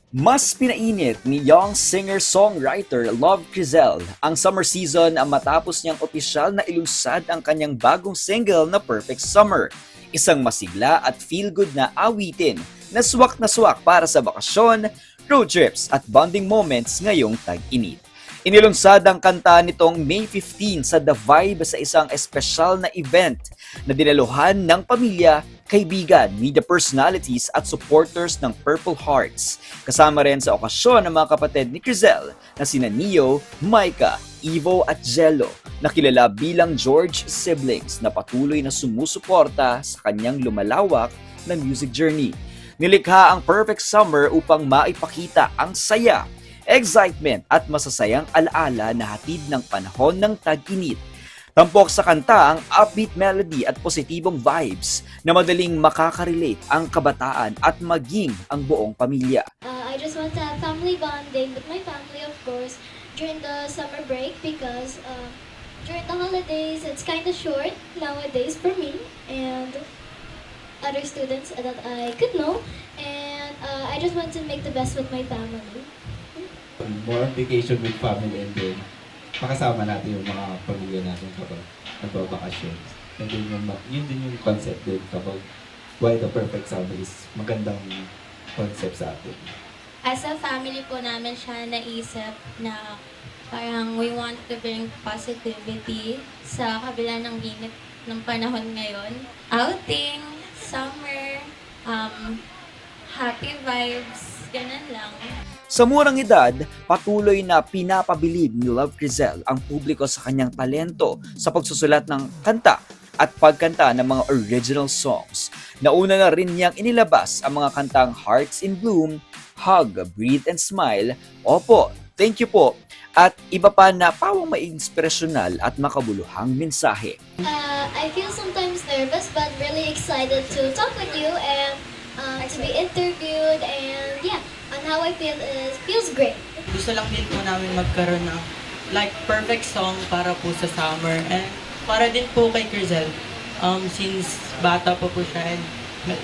Mas pinainit ni young singer-songwriter Love Crizel ang summer season matapos niyang opisyal na ilunsad ang kanyang bagong single na Perfect Summer. Isang masigla at feel-good na awitin na swak para sa bakasyon, road trips at bonding moments ngayong tag-init. Inilunsad ang kanta nitong May 15 sa The Vibe sa isang espesyal na event na dinaluhan ng pamilya, kaibigan, media personalities at supporters ng Purple Hearts. Kasama rin sa okasyon ng mga kapatid ni Crizel na sina Neo, Micah, Evo at Jello na kilala bilang George siblings na patuloy na sumusuporta sa kanyang lumalawak na music journey. Nilikha ang Perfect Summer upang maipakita ang saya, excitement at masasayang alaala na hatid ng panahon ng tag-init. Tampok sa kanta ang upbeat melody at positibong vibes na madaling makakarelate ang kabataan at maging ang buong pamilya. I just want to have family bonding with my family, of course, during the summer break because during the holidays, it's kind of short nowadays for me and other students that I could know. And I just want to make the best with my family. More vacation with family and then makasama natin yung mga pamilya natin kapag nagbabakasyon. And then yun din yung concept din kapag why the perfect summer is magandang concept sa atin. As a family po namin siya naisip na parang we want to bring positivity sa kabila ng init ng panahon ngayon. Outing, summer, happy vibes, ganun lang. Sa murang edad, patuloy na pinapabilib ni Love Crizel ang publiko sa kanyang talento sa pagsusulat ng kanta at pagkanta ng mga original songs. Nauna na rin niyang inilabas ang mga kantang Hearts in Bloom, Hug, Breathe and Smile, Opo, Thank You Po, at iba pa na pawang mainspirasyonal at makabuluhang mensahe. I feel sometimes nervous but really excited to talk with you and to be interviewed and yeah, on how I feel feels great. Gusto lang din po namin magkaroon ng like perfect song para po sa summer and para din po kay Crizel. Since bata pa po siya and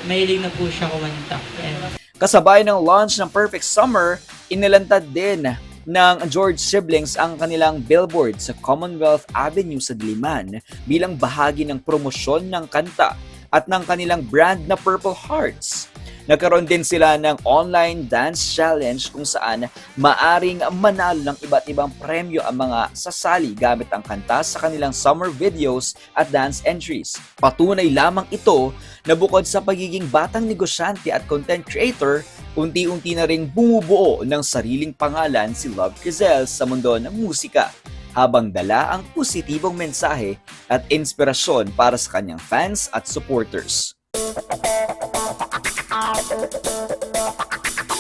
mahilig na po siya kumanta. And Kasabay ng launch ng Perfect Summer, inilantad din ng George siblings ang kanilang billboard sa Commonwealth Avenue sa Diliman bilang bahagi ng promosyon ng kanta at ng kanilang brand na Purple Hearts. Nagkaroon din sila ng online dance challenge kung saan maaring manalo ng iba't ibang premyo ang mga sasali gamit ang kanta sa kanilang summer videos at dance entries. Patunay lamang ito na bukod sa pagiging batang negosyante at content creator, unti-unti na ring bumubuo ng sariling pangalan si Love Crizel sa mundo ng musika, habang dala ang positibong mensahe at inspirasyon para sa kanyang fans at supporters.